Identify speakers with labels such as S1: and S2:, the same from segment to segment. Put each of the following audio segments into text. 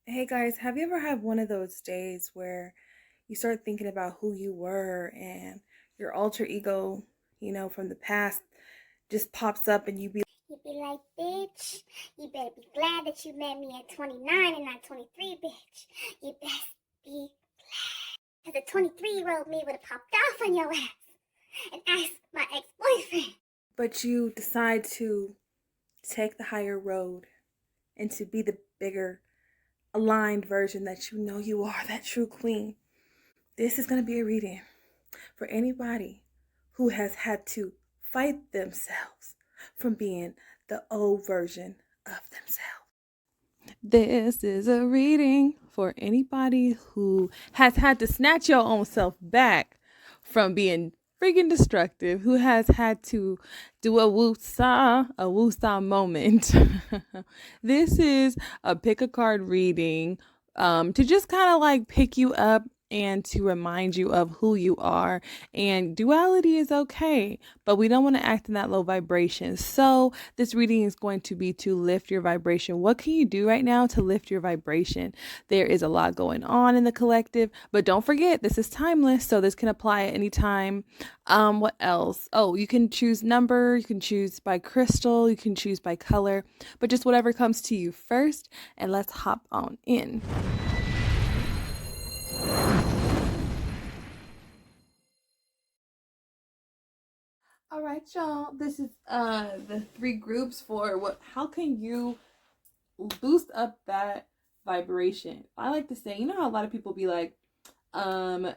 S1: Hey guys, have you ever had one of those days where you start thinking about who you were and your alter ego, from the past just pops up and
S2: You'd be like, bitch, you better be glad that you met me at 29 and not 23, bitch. You best be glad. Because a 23-year-old me would have popped off on your ass and asked my ex-boyfriend.
S1: but you decide to take the higher road and to be the bigger aligned version that you know you are, that true queen. This is going to be a reading for anybody who has had to fight themselves from being the old version of themselves. This is a reading for anybody who has had to snatch your own self back from being freaking destructive, who has had to do a woosah moment. This is a pick a card reading to just kind of like pick you up and to remind you of who you are. And duality is okay, but we don't want to act in that low vibration. So this reading is going to be to lift your vibration. What can you do right now to lift your vibration? There is a lot going on in the collective, but don't forget this is timeless, so this can apply at any time. What else? Oh, you can choose number, you can choose by crystal, you can choose by color, but just whatever comes to you first. And let's hop on in. All right, y'all. This is the three groups for how can you boost up that vibration. I like to say, you know how a lot of people be like, um,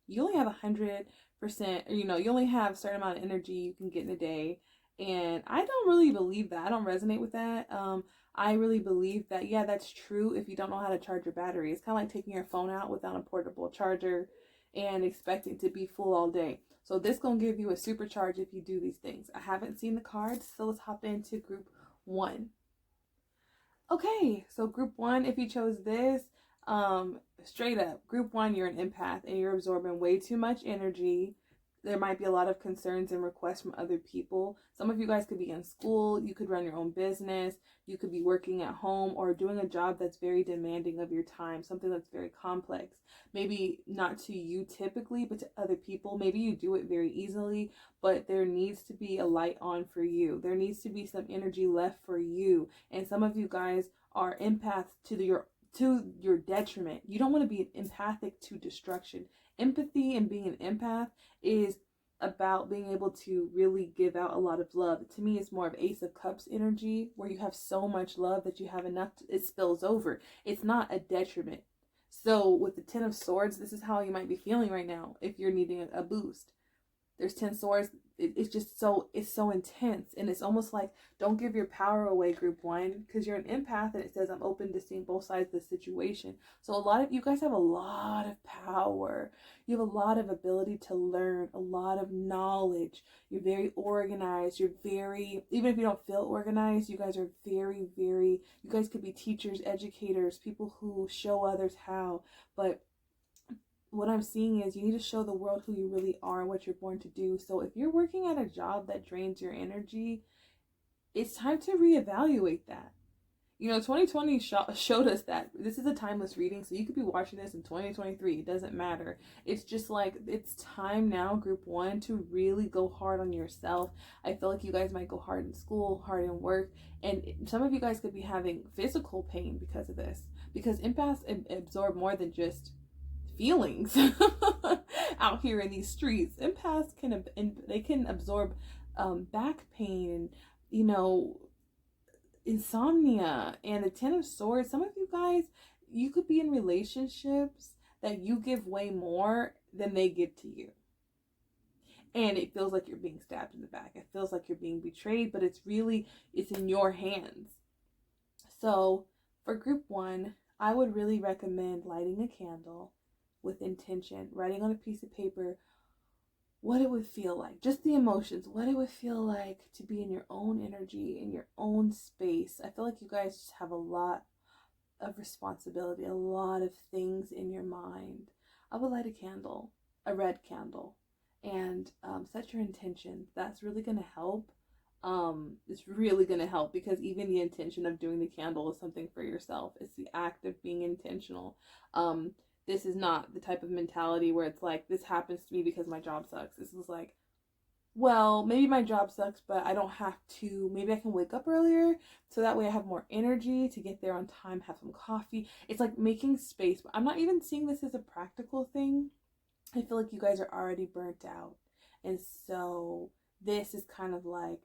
S1: you only have 100%, or you only have a certain amount of energy you can get in a day. And I don't really believe that. I don't resonate with that. I really believe that, yeah, that's true if you don't know how to charge your battery. It's kind of like taking your phone out without a portable charger and expecting to be full all day. So this gonna give you a supercharge if you do these things. I haven't seen the cards, so let's hop into group one. Okay, so group one, if you chose this, straight up, group one, you're an empath and you're absorbing way too much energy. There might be a lot of concerns and requests from other people. Some of you guys could be in school, you could run your own business, you could be working at home or doing a job that's very demanding of your time, something that's very complex. Maybe not to you typically, but to other people. Maybe you do it very easily, but there needs to be a light on for you. There needs to be some energy left for you. And some of you guys are empaths to your detriment. You don't want to be empathic to destruction. Empathy and being an empath is about being able to really give out a lot of love. To me, it's more of Ace of Cups energy where you have so much love that you have enough it spills over. It's not a detriment. So with the Ten of Swords, this is how you might be feeling right now if you're needing a boost. There's 10 swords. It's just so intense, and it's almost like don't give your power away, group one, because you're an empath and it says I'm open to seeing both sides of the situation. So a lot of you guys have a lot of power. You have a lot of ability to learn, a lot of knowledge. You're very organized. You're very, even if you don't feel organized, you guys are very, you guys could be teachers, educators, people who show others how. But what I'm seeing is you need to show the world who you really are and what you're born to do. So if you're working at a job that drains your energy, it's time to reevaluate that. 2020 showed us that this is a timeless reading, so you could be watching this in 2023. It doesn't matter. It's just like it's time now, group one, to really go hard on yourself. I feel like you guys might go hard in school, hard in work, and some of you guys could be having physical pain because of this. Because empaths absorb more than just feelings out here in these streets. Empaths can absorb back pain and you know insomnia and the Ten of Swords. Some of you guys, you could be in relationships that you give way more than they give to you. And it feels like you're being stabbed in the back. It feels like you're being betrayed, but it's in your hands. So for group one, I would really recommend lighting a candle with intention, writing on a piece of paper what it would feel like, just the emotions, what it would feel like to be in your own energy, in your own space. I feel like you guys just have a lot of responsibility, a lot of things in your mind. I would light a candle, a red candle, and set your intention. That's really going to help it's really going to help, because even the intention of doing the candle is something for yourself. It's the act of being intentional. This is not the type of mentality where it's like, this happens to me because my job sucks. This is like, well, maybe my job sucks, but I don't have to. Maybe I can wake up earlier so that way I have more energy to get there on time, have some coffee. It's like making space. But I'm not even seeing this as a practical thing. I feel like you guys are already burnt out. And so this is kind of like,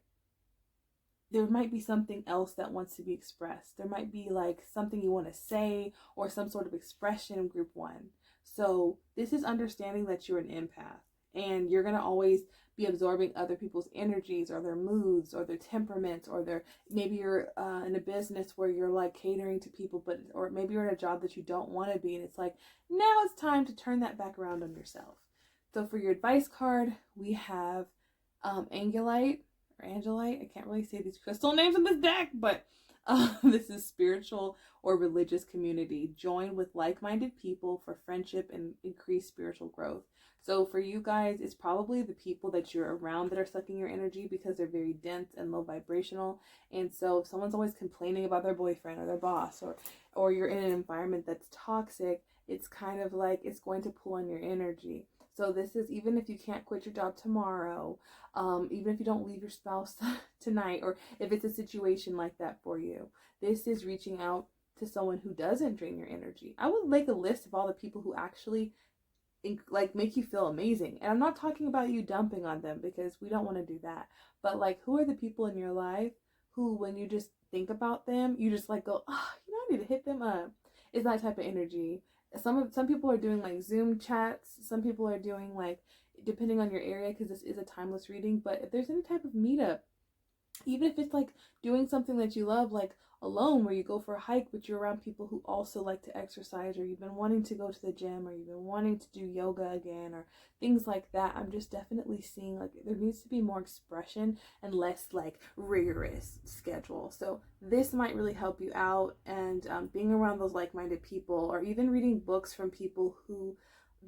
S1: there might be something else that wants to be expressed. There might be like something you want to say or some sort of expression in group one. So this is understanding that you're an empath, and you're going to always be absorbing other people's energies or their moods or their temperaments, or their, maybe you're in a business where you're like catering to people, but, or maybe you're in a job that you don't want to be, and it's like, now it's time to turn that back around on yourself. So for your advice card, we have Angulite or Angelite. I can't really say these crystal names in this deck, but this is spiritual or religious community. Join with like-minded people for friendship and increased spiritual growth. So for you guys, it's probably the people that you're around that are sucking your energy, because they're very dense and low vibrational. And so if someone's always complaining about their boyfriend or their boss, or you're in an environment that's toxic, it's kind of like it's going to pull on your energy. So this is, even if you can't quit your job tomorrow, even if you don't leave your spouse tonight, or if it's a situation like that for you, this is reaching out to someone who doesn't drain your energy. I would make a list of all the people who actually like make you feel amazing. And I'm not talking about you dumping on them, because we don't want to do that. But like, who are the people in your life who, when you just think about them, you just like go, oh, I need to hit them up. It's that type of energy. Some people are doing like Zoom chats. Some people are doing like, depending on your area, because this is a timeless reading. But if there's any type of meetup, even if it's like doing something that you love, like alone, where you go for a hike but you're around people who also like to exercise, or you've been wanting to go to the gym, or you've been wanting to do yoga again, or things like that, I'm just definitely seeing like there needs to be more expression and less like rigorous schedule. So this might really help you out, and being around those like-minded people, or even reading books from people who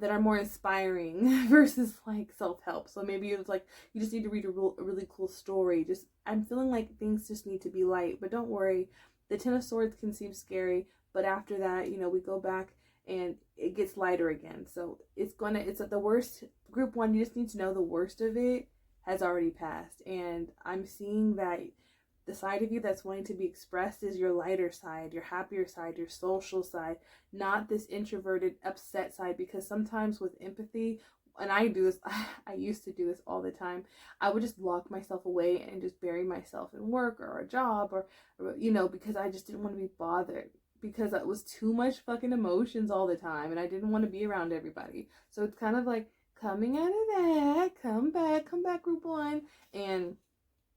S1: that are more inspiring versus like self-help. So maybe it's like you just need to read a really cool story. Just, I'm feeling like things just need to be light, but don't worry. The Ten of Swords can seem scary, but after that, we go back and it gets lighter again. So it's at the worst. Group one, you just need to know the worst of it has already passed. And I'm seeing that the side of you that's wanting to be expressed is your lighter side, your happier side, your social side, not this introverted, upset side. Because sometimes with empathy, and I do this, I used to do this all the time, I would just lock myself away and just bury myself in work or a job, or because I just didn't want to be bothered, because it was too much fucking emotions all the time, and I didn't want to be around everybody. So it's kind of like coming out of that, come back, group one, and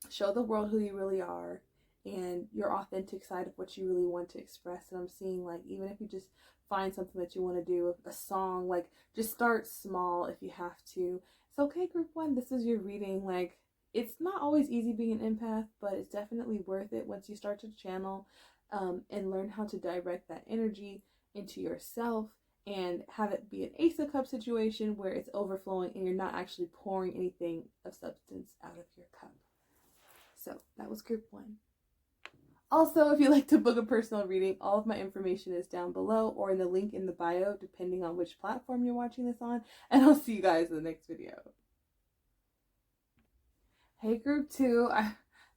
S1: show the world who you really are and your authentic side of what you really want to express. And I'm seeing like, even if you just find something that you want to do, a song, like just start small if you have to. It's okay, group one, this is your reading. Like, it's not always easy being an empath, but it's definitely worth it once you start to channel and learn how to direct that energy into yourself, and have it be an Ace of Cups situation where it's overflowing and you're not actually pouring anything of substance out of your cup. So that was group one. Also, if you'd like to book a personal reading, all of my information is down below or in the link in the bio, depending on which platform you're watching this on. And I'll see you guys in the next video. Hey, group two,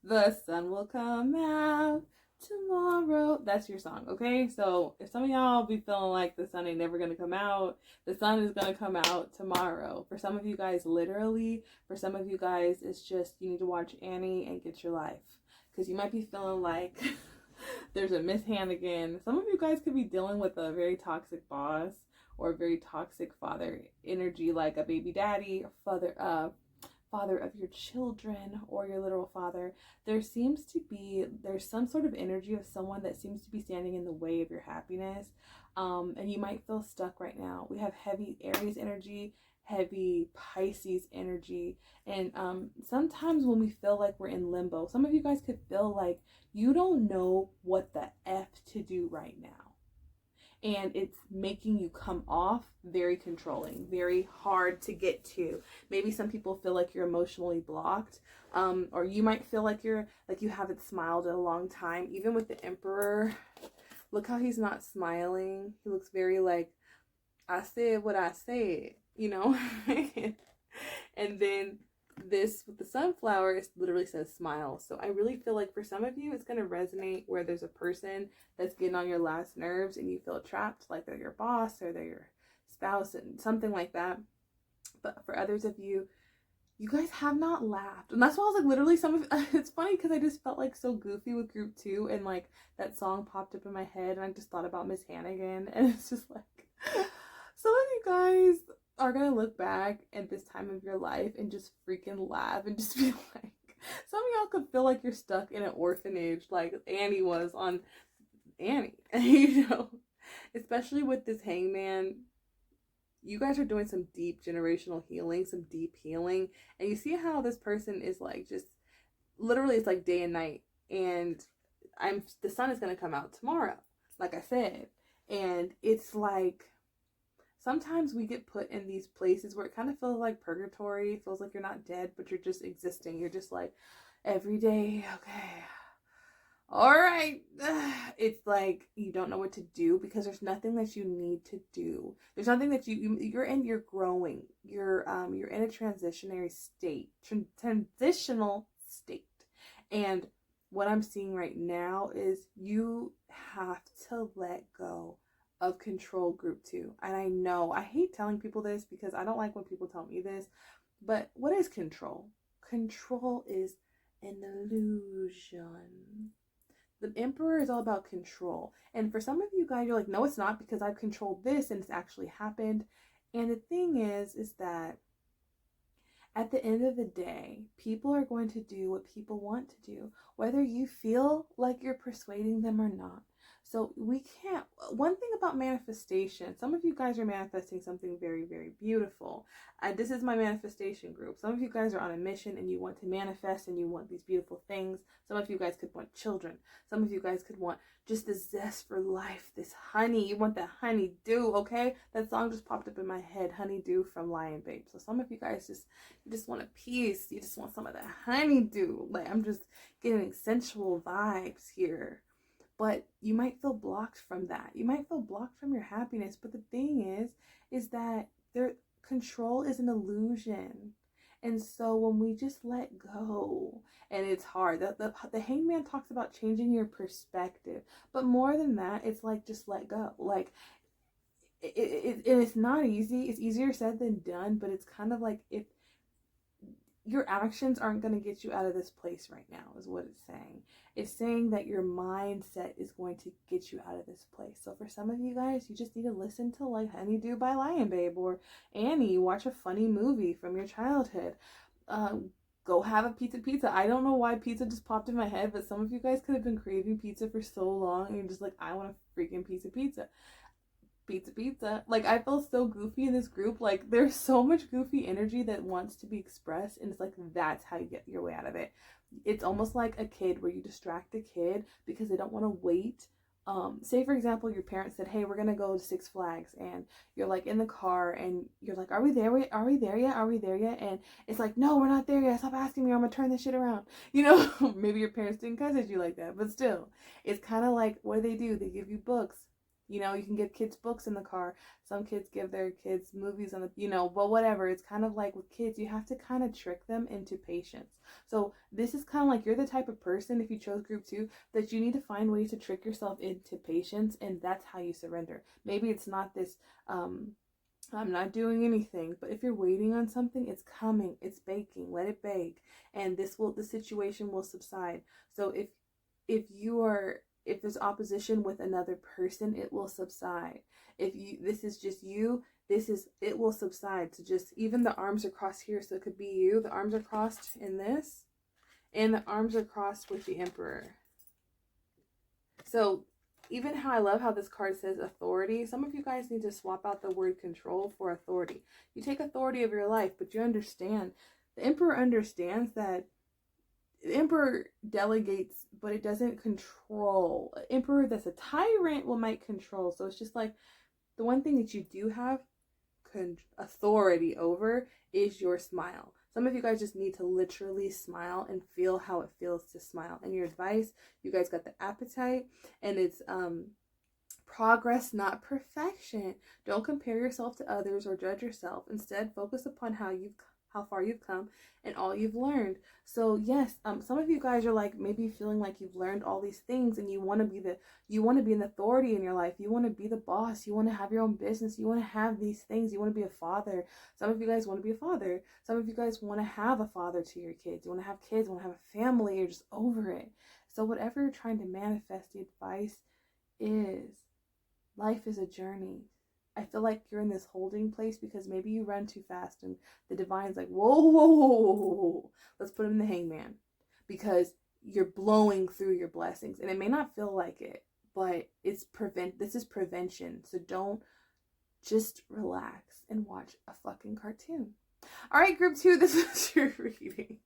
S1: the sun will come out tomorrow. That's your song, okay? So if some of y'all be feeling like the sun ain't never gonna come out, the sun is gonna come out tomorrow. For some of you guys, literally. For some of you guys, it's just you need to watch Annie and get your life, because you might be feeling like there's a mishand again. Some of you guys could be dealing with a very toxic boss or a very toxic father energy, like a baby daddy or father of your children, or your literal father. There's some sort of energy of someone that seems to be standing in the way of your happiness, and you might feel stuck right now. We have heavy Aries energy, heavy Pisces energy, and sometimes when we feel like we're in limbo, some of you guys could feel like you don't know what the F to do right now. and it's making you come off very controlling, very hard to get to. Maybe some people feel like you're emotionally blocked, or you might feel like you haven't smiled in a long time. Even with the Emperor, look how he's not smiling. He looks very like, I said what I said, you know. And then this with the sunflower, it literally says smile. So I really feel like for some of you, it's going to resonate where there's a person that's getting on your last nerves and you feel trapped, like they're your boss or they're your spouse and something like that. But for others of you, you guys have not laughed. And that's why I was like, literally it's funny because I just felt like so goofy with group 2, and like that song popped up in my head and I just thought about Miss Hannigan, and it's just like, some of you guys are gonna look back at this time of your life and just freaking laugh and just be like, some of y'all could feel like you're stuck in an orphanage like Annie was on Annie, you know, especially with this hangman. You guys are doing some deep generational healing, some deep healing, and you see how this person is like, just literally it's like day and night, and the sun is going to come out tomorrow, like I said. And it's like sometimes we get put in these places where it kind of feels like purgatory. It feels like you're not dead, but you're just existing. You're just like, every day, okay, all right. It's like you don't know what to do because there's nothing that you need to do. There's nothing that you're growing. You're in a transitional state. And what I'm seeing right now is you have to let go of control, group 2. And I know I hate telling people this because I don't like when people tell me this, but what is control? Control is an illusion. The Emperor is all about control. And for some of you guys, you're like, no, it's not, because I've controlled this and it's actually happened. And the thing is that at the end of the day, people are going to do what people want to do, whether you feel like you're persuading them or not. So we can't, one thing about manifestation, some of you guys are manifesting something very, very beautiful. This is my manifestation group. Some of you guys are on a mission and you want to manifest and you want these beautiful things. Some of you guys could want children. Some of you guys could want just the zest for life, this honey. You want that honeydew, okay? That song just popped up in my head, Honeydew from Lion Babe. So some of you guys you just want a piece. You just want some of that honeydew. Like, I'm just getting sensual vibes here. But you might feel blocked from that. You might feel blocked from your happiness. But the thing is that control is an illusion. And so when we just let go, and it's hard. The hangman talks about changing your perspective. But more than that, it's like, just let go. Like, it's not easy. It's easier said than done. But it's kind of like, if your actions aren't going to get you out of this place right now, is what it's saying. It's saying that your mindset is going to get you out of this place. So for some of you guys, you just need to listen to like Honeydew by Lion Babe or Annie. Watch a funny movie from your childhood. Go have a pizza. I don't know why pizza just popped in my head, but some of you guys could have been craving pizza for so long and you're just like, I want a freaking pizza. Like, I feel so goofy in this group. Like, there's so much goofy energy that wants to be expressed, and it's like, that's how you get your way out of it. It's almost like a kid where you distract a kid because they don't want to wait. Say for example, your parents said, hey, we're gonna go to Six Flags, and you're like in the car and you're like, are we there yet? And it's like, no, we're not there yet. Stop asking me, or I'm gonna turn this shit around. You know, maybe your parents didn't cuss at you like that, but still, it's kind of like, what do? They give you books. You know, you can give kids books in the car. Some kids give their kids movies on the, you know, but whatever. It's kind of like with kids, you have to kind of trick them into patience. So this is kind of like, you're the type of person, if you chose group 2, that you need to find ways to trick yourself into patience, and that's how you surrender. Maybe it's not this, I'm not doing anything, but if you're waiting on something, it's coming, it's baking, let it bake, and the situation will subside. So if there's opposition with another person, it will subside. If this is just you, it will subside. So just, even the arms are crossed here, so it could be you. The arms are crossed in this, and the arms are crossed with the Emperor. So even how I love how this card says authority. Some of you guys need to swap out the word control for authority. You take authority of your life, but you understand, the Emperor understands that the Emperor delegates, but it doesn't control. An Emperor that's a tyrant might control. So it's just like the one thing that you do have authority over is your smile. Some of you guys just need to literally smile and feel how it feels to smile. And your advice, you guys got the appetite, and it's progress, not perfection. Don't compare yourself to others or judge yourself. Instead, focus upon how far you've come and all you've learned. So yes, some of you guys are like maybe feeling like you've learned all these things and you want to be an authority in your life. You want to be the boss. You want to have your own business. You want to have these things. You want to be a father. Some of you guys want to be a father. Some of you guys want to have a father to your kids. You want to have kids. You want to have a family. You're just over it. So whatever you're trying to manifest, the advice is life is a journey. I feel like you're in this holding place because maybe you run too fast and the divine's like, whoa, whoa, whoa, whoa, whoa. Let's put him in the hangman, because you're blowing through your blessings. And it may not feel like it, but this is prevention. So don't, just relax and watch a fucking cartoon. All right, group 2, this is your reading.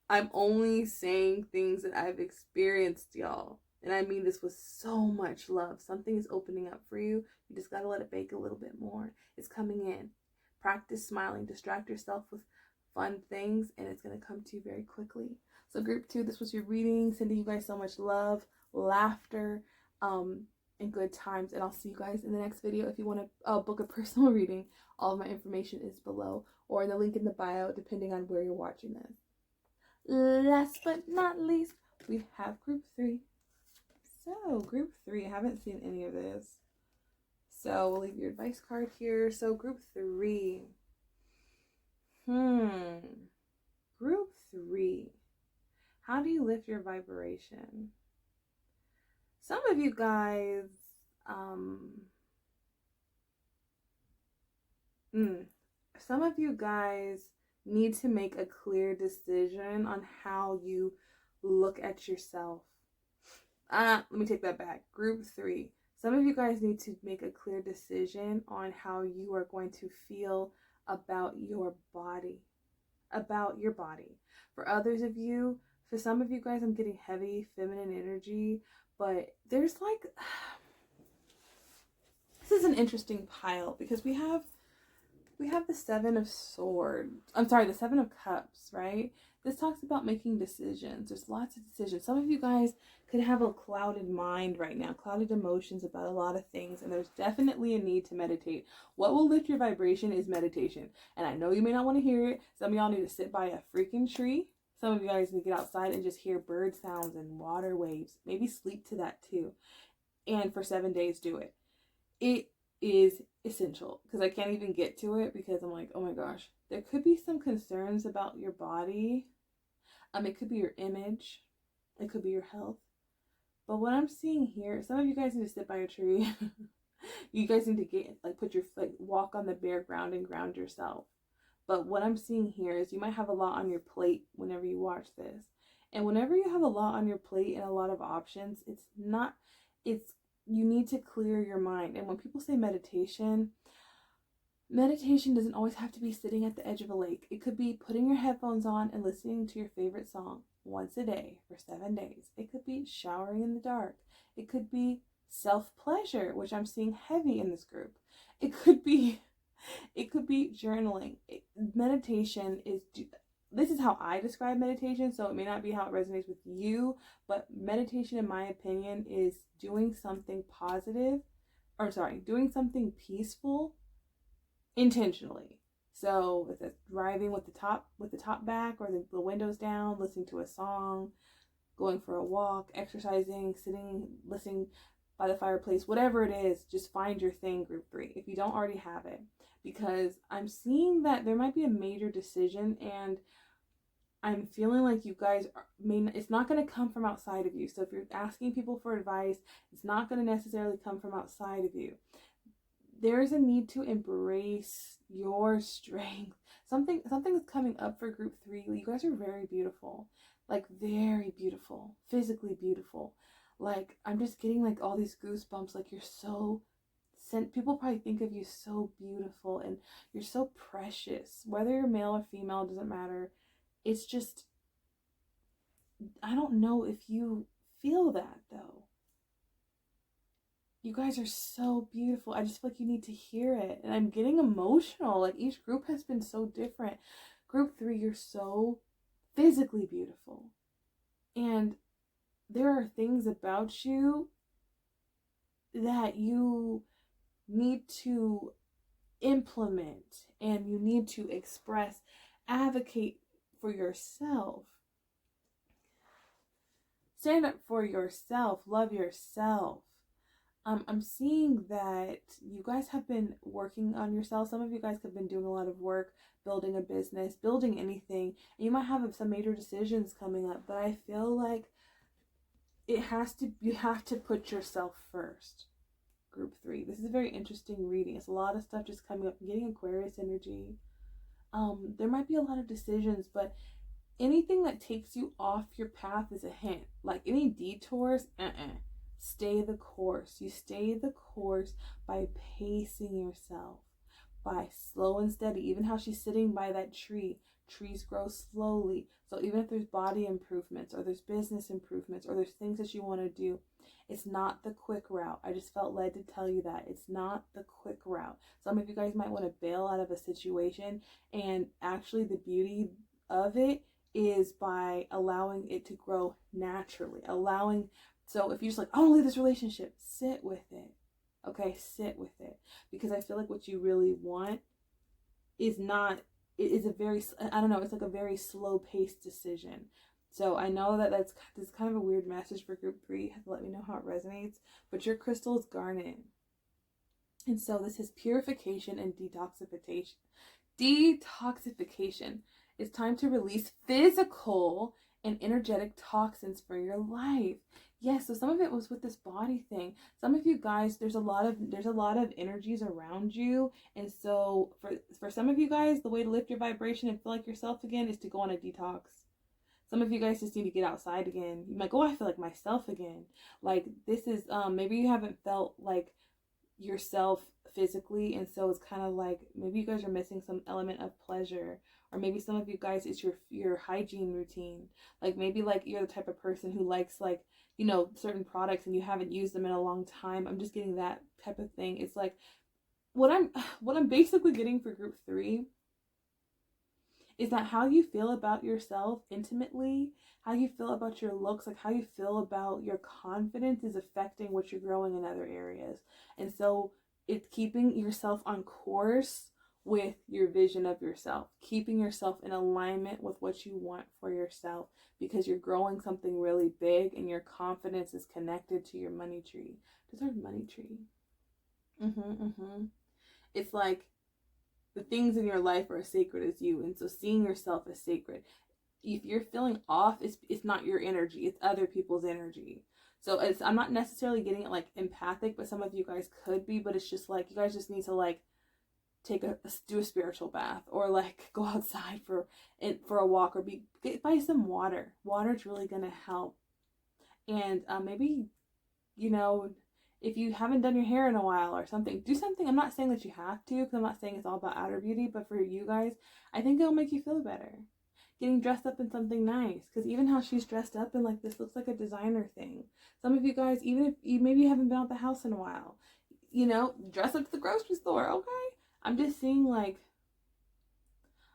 S1: I'm only saying things that I've experienced, y'all. And I mean this with so much love. Something is opening up for you. You just got to let it bake a little bit more. It's coming in. Practice smiling. Distract yourself with fun things, and it's going to come to you very quickly. So group 2, this was your reading. Sending you guys so much love, laughter, and good times. And I'll see you guys in the next video. If you want to book a personal reading, all of my information is below or in the link in the bio, depending on where you're watching this. Last but not least, we have group 3. So, group 3, I haven't seen any of this. So, we'll leave your advice card here. So, group 3. Group 3. How do you lift your vibration? Some of you guys, need to make a clear decision on how you look at yourself. Let me take that back. Group 3. Some of you guys need to make a clear decision on how you are going to feel about your body. For others of you, for some of you guys, I'm getting heavy feminine energy, but there's like, this is an interesting pile because we have the 7 of Swords. I'm sorry, the 7 of Cups, right? This talks about making decisions. There's lots of decisions. Some of you guys could have a clouded mind right now, clouded emotions about a lot of things, and there's definitely a need to meditate. What will lift your vibration is meditation. And I know you may not want to hear it. Some of y'all need to sit by a freaking tree. Some of you guys need to get outside and just hear bird sounds and water waves. Maybe sleep to that too. And for 7 days, do it. It is essential because I can't even get to it because I'm like, oh my gosh, there could be some concerns about your body. It could be your image. It could be your health. But what I'm seeing here, some of you guys need to sit by a tree. You guys need to walk on the bare ground and ground yourself. But what I'm seeing here is you might have a lot on your plate whenever you watch this. And whenever you have a lot on your plate and a lot of options, you need to clear your mind. And when people say meditation doesn't always have to be sitting at the edge of a lake. It could be putting your headphones on and listening to your favorite song once a day for 7 days. It could be showering in the dark. It could be self-pleasure, which I'm seeing heavy in this group. It could be journaling. Meditation is, this is how I describe meditation, so it may not be how it resonates with you, but meditation, in my opinion, is doing something doing something peaceful intentionally. So if it's driving with the top back or the windows down, listening to a song, going for a walk, exercising, sitting, listening by the fireplace, whatever it is, just find your thing, group 3, if you don't already have it. Because I'm seeing that there might be a major decision, and I'm feeling like you guys it's not going to come from outside of you. So if you're asking people for advice, it's not going to necessarily come from outside of you. There's a need to embrace your strength. Something is coming up for group 3. You guys are very beautiful. Like very beautiful. Physically beautiful. Like I'm just getting like all these goosebumps. Like you're so people probably think of you so beautiful and you're so precious. Whether you're male or female, doesn't matter. It's just I don't know if you feel that though. You guys are so beautiful. I just feel like you need to hear it. And I'm getting emotional. Like each group has been so different. Group 3, you're so physically beautiful. And there are things about you that you need to implement and you need to express, advocate for yourself. Stand up for yourself, love yourself. I'm seeing that you guys have been working on yourself. Some of you guys have been doing a lot of work, building a business, building anything. And you might have some major decisions coming up, but I feel like you have to put yourself first. Group 3. This is a very interesting reading. It's a lot of stuff just coming up. I'm getting Aquarius energy. There might be a lot of decisions, but anything that takes you off your path is a hint. Like any detours, stay the course. You stay the course by pacing yourself, by slow and steady. Even how she's sitting by that tree, trees grow slowly. So even if there's body improvements or there's business improvements or there's things that you want to do, it's not the quick route. I just felt led to tell you that it's not the quick route. Some of you guys might want to bail out of a situation, and actually the beauty of it is by allowing it to grow naturally. So if you're just like, I don't leave this relationship, sit with it. Okay, sit with it. Because I feel like what you really want is not, it is a very, I don't know, it's like a very slow paced decision. So I know that this is kind of a weird message for group 3. You have to let me know how it resonates. But your crystal is garnet. And so this is purification and detoxification. Detoxification. It's time to release physical and energetic toxins for your life. Yes, so some of it was with this body thing. Some of you guys, there's a lot of energies around you, and so for some of you guys, the way to lift your vibration and feel like yourself again is to go on a detox. Some of you guys just need to get outside again. You're like, oh, I feel like myself again. Like this is maybe you haven't felt like yourself physically, and so it's kind of like maybe you guys are missing some element of pleasure, or maybe some of you guys it's your hygiene routine. Like maybe like you're the type of person who likes like, you know, certain products and you haven't used them in a long time. I'm just getting that type of thing. It's like what I'm basically getting for group 3 is that how you feel about yourself intimately, how you feel about your looks, like how you feel about your confidence is affecting what you're growing in other areas. And so it's keeping yourself on course with your vision of yourself, keeping yourself in alignment with what you want for yourself, because you're growing something really big and your confidence is connected to your money tree. Does our money tree? It's like the things in your life are as sacred as you, and so seeing yourself as sacred. If you're feeling off, it's not your energy, it's other people's energy. So I'm not necessarily getting it like empathic, but some of you guys could be. But it's just like you guys just need to like do a spiritual bath, or like go outside for a walk, or buy some water. Water's really gonna help. And maybe, you know, if you haven't done your hair in a while or something, do something. I'm not saying that you have to, because I'm not saying it's all about outer beauty, but for you guys, I think it'll make you feel better. Getting dressed up in something nice, because even how she's dressed up in like this looks like a designer thing. Some of you guys, even if maybe you haven't been out the house in a while, you know, dress up to the grocery store, okay? I'm just seeing like,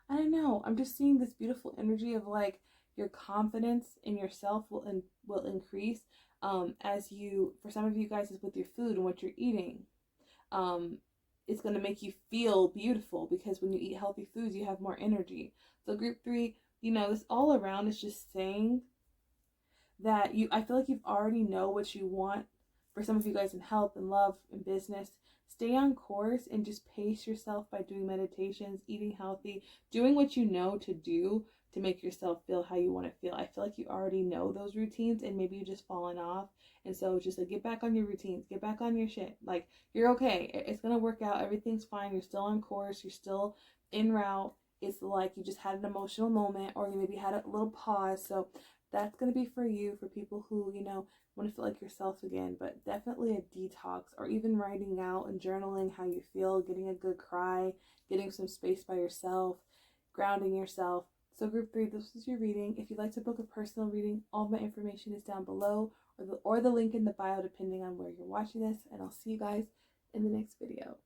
S1: I don't know, I'm just seeing this beautiful energy of like your confidence in yourself will increase as you, for some of you guys, is with your food and what you're eating. It's going to make you feel beautiful, because when you eat healthy foods, you have more energy. So group 3, you know, this all around is just saying that I feel like you already know what you want for some of you guys in health and love and business. Stay on course and just pace yourself by doing meditations, eating healthy, doing what you know to do to make yourself feel how you want to feel. I feel like you already know those routines and maybe you just fallen off. And so just like get back on your routines, get back on your shit. Like you're okay. It's going to work out. Everything's fine. You're still on course. You're still en route. It's like you just had an emotional moment, or you maybe had a little pause. So that's going to be for you, for people who, you know, want to feel like yourself again. But definitely a detox, or even writing out and journaling how you feel, getting a good cry, getting some space by yourself, grounding yourself. So group 3, this was your reading. If you'd like to book a personal reading, all my information is down below or the link in the bio depending on where you're watching this. And I'll see you guys in the next video.